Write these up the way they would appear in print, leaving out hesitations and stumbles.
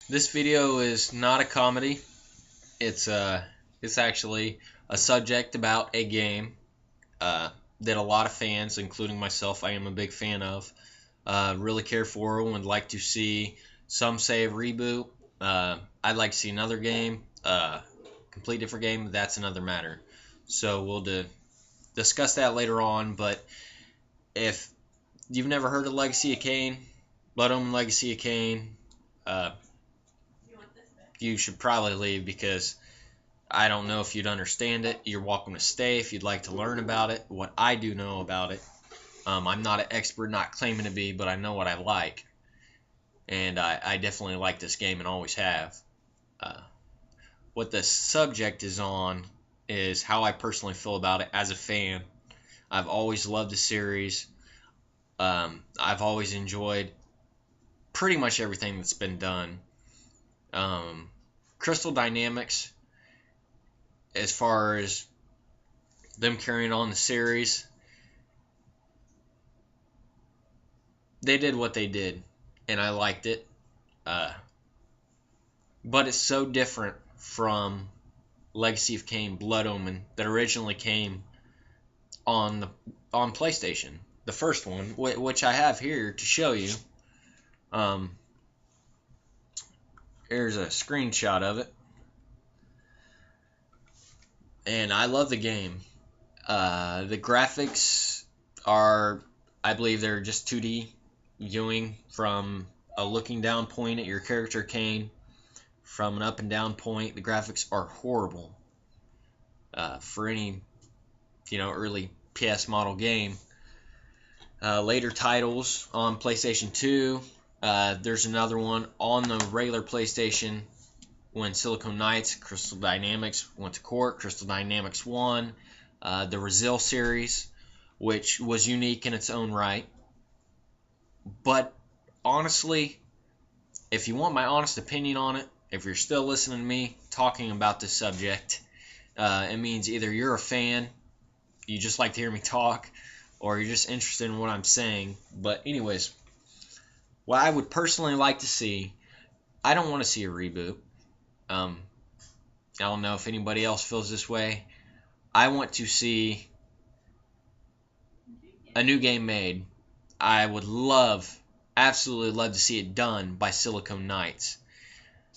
This video is not a comedy. It's it's actually a subject about a game that a lot of fans, including myself, I am a big fan of, really care for and would like to see. Some say a reboot. I'd like to see another game, complete different game. That's another matter. So we'll discuss that later on. But if you've never heard of Legacy of Kain, Blood Omen Legacy of Kain, uh, you should probably leave because I don't know if you'd understand it. You're welcome to stay if you'd like to learn about it, what I do know about it. I'm not an expert, not claiming to be, but I know what I like. And I definitely like this game and always have. Uh, what the subject is on is how I personally feel about it as a fan. I've always loved the series. I've always enjoyed pretty much everything that's been done. Crystal Dynamics, as far as them carrying on the series, they did what they did, and I liked it. But it's so different from Legacy of Kain, Blood Omen, that originally came on PlayStation. The first one, which I have here to show you. Here's a screenshot of it. And I love the game. The graphics are, I believe they're just 2D viewing from a looking down point at your character Kain. From an up and down point, the graphics are horrible for any early PS model game. Later titles on PlayStation 2. There's another one on the regular PlayStation when Silicon Knights, Crystal Dynamics went to court. Crystal Dynamics won. The Brazil series, which was unique in its own right. But honestly, if you want my honest opinion on it, if you're still listening to me talking about this subject, it means either you're a fan, you just like to hear me talk, or you're just interested in what I'm saying. But anyways, what I would personally like to see, I don't want to see a reboot. I don't know if anybody else feels this way. I want to see a new game made. I would absolutely love to see it done by Silicon Knights.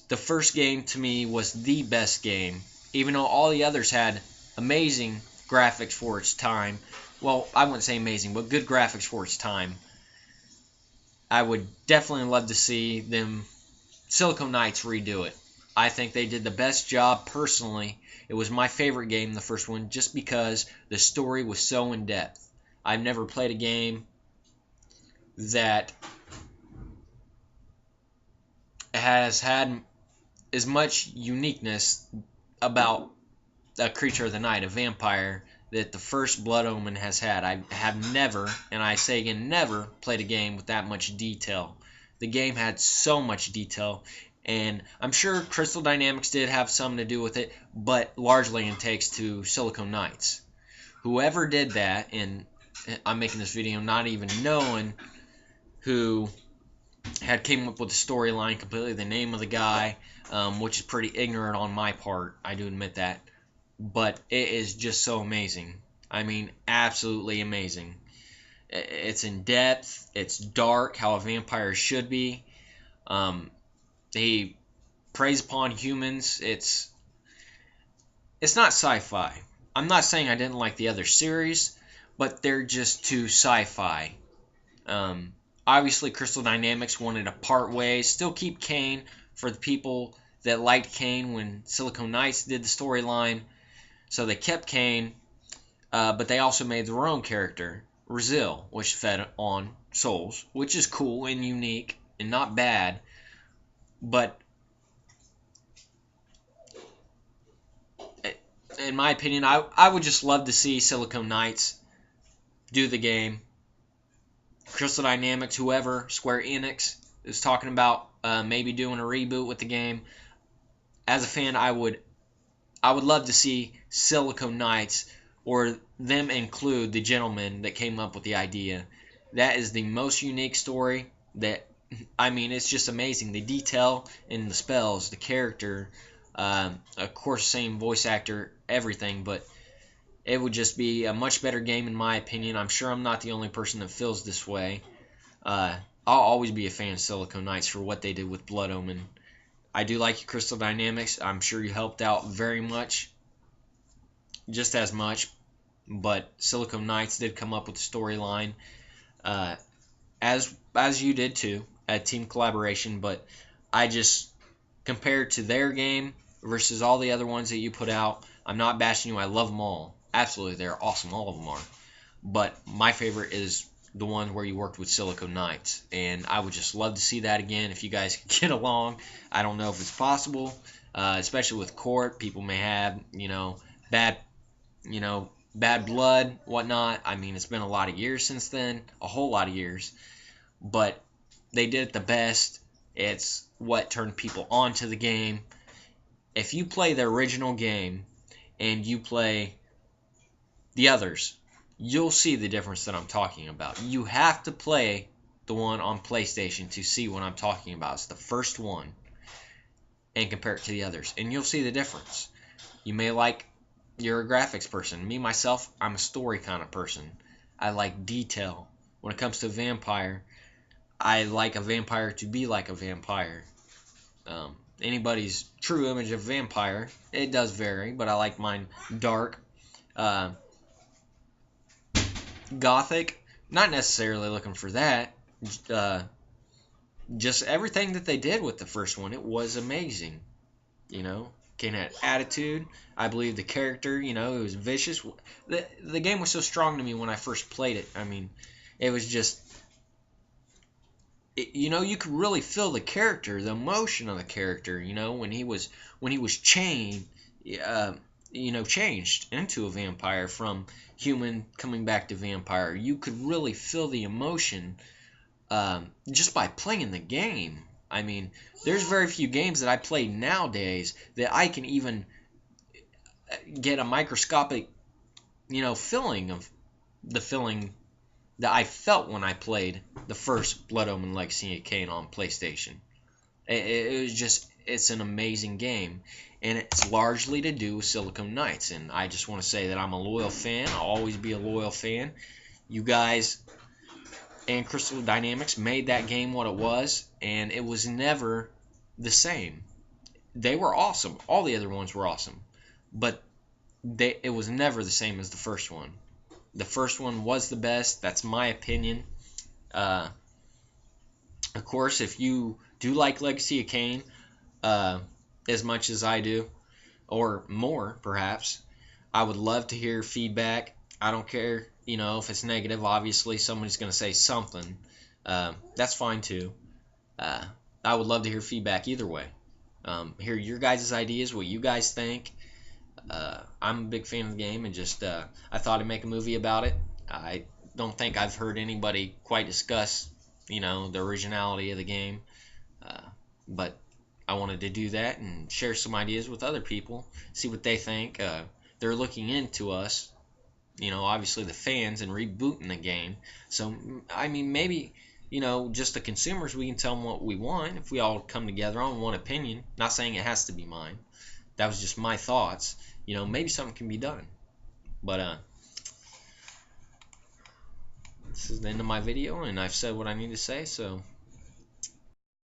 The first game to me was the best game, even though all the others had amazing graphics for its time. Well, I wouldn't say amazing, but good graphics for its time. I would definitely love to see them, Silicon Knights, redo it. I think they did the best job personally. It was my favorite game, the first one, just because the story was so in-depth. I've never played a game that has had as much uniqueness about a creature of the night, a vampire, that the first Blood Omen has had. I have never, and I say again, never played a game with that much detail. The game had so much detail, and I'm sure Crystal Dynamics did have something to do with it, but largely it takes to Silicon Knights. Whoever did that, and I'm making this video not even knowing who had came up with the storyline completely, the name of the guy, which is pretty ignorant on my part, I do admit that. But it is just so amazing. I mean, absolutely amazing. It's in depth. It's dark, how a vampire should be. He preys upon humans. It's not sci-fi. I'm not saying I didn't like the other series, but they're just too sci-fi. Obviously, Crystal Dynamics wanted to part ways, still keep Kain for the people that liked Kain when Silicon Knights did the storyline. So they kept Kain, but they also made their own character, Brazil, which fed on souls, which is cool and unique and not bad. But in my opinion, I would just love to see Silicon Knights do the game. Crystal Dynamics, whoever, Square Enix, is talking about maybe doing a reboot with the game. As a fan, I would love to see Silicon Knights, or them include the gentleman that came up with the idea. That is the most unique story that I mean, it's just amazing. The detail in the spells, the character, of course, same voice actor, everything, but it would just be a much better game in my opinion. I'm sure I'm not the only person that feels this way. Uh, I'll always be a fan of Silicon Knights for what they did with Blood Omen. I do like your Crystal Dynamics. I'm sure you helped out very much, just as much. But Silicon Knights did come up with the storyline, uh, as you did too, a team collaboration. But I just compared to their game versus all the other ones that you put out, I'm not bashing you. I love them all. Absolutely, they're awesome. All of them are. But my favorite is the one where you worked with Silicon Knights, and I would just love to see that again if you guys could get along. I don't know if it's possible, especially with court. People may have, bad, bad blood, whatnot. I mean, it's been a lot of years since then, a whole lot of years, but they did it the best. It's what turned people onto the game. If you play the original game and you play the others, you'll see the difference that I'm talking about. You have to play the one on PlayStation to see what I'm talking about. It's the first one, and compare it to the others, and you'll see the difference. You may like, you're a graphics person. Me, myself, I'm a story kind of person. I like detail. When it comes to vampire, I like a vampire to be like a vampire. Anybody's true image of vampire, it does vary, but I like mine dark. Gothic, not necessarily looking for that. Just everything that they did with the first one, it was amazing. Kain had attitude. I believe the character, it was vicious. The game was so strong to me when I first played it. I mean, it was just, you could really feel the character, the emotion of the character. When he was changed into a vampire from human coming back to vampire. You could really feel the emotion just by playing the game. I mean, there's very few games that I play nowadays that I can even get a microscopic, feeling of the feeling that I felt when I played the first Blood Omen Legacy of Kain on PlayStation. It was just, it's an amazing game, and it's largely to do with Silicon Knights, and I just want to say that I'm a loyal fan. I'll always be a loyal fan. You guys and Crystal Dynamics made that game what it was, and it was never the same. They were awesome. All the other ones were awesome, but it was never the same as the first one. The first one was the best. That's my opinion. Of course, if you do like Legacy of Kain as much as I do, or more perhaps, I would love to hear feedback. I don't care, if it's negative. Obviously, somebody's going to say something. That's fine too. I would love to hear feedback either way. Hear your guys' ideas, what you guys think. I'm a big fan of the game, and just I thought I'd make a movie about it. I don't think I've heard anybody quite discuss, the originality of the game. But I wanted to do that and share some ideas with other people, see what they think. They're looking into us, obviously the fans, and rebooting the game. So, I mean, maybe, just the consumers, we can tell them what we want if we all come together on one opinion. Not saying it has to be mine. That was just my thoughts. Maybe something can be done. But this is the end of my video, and I've said what I need to say, so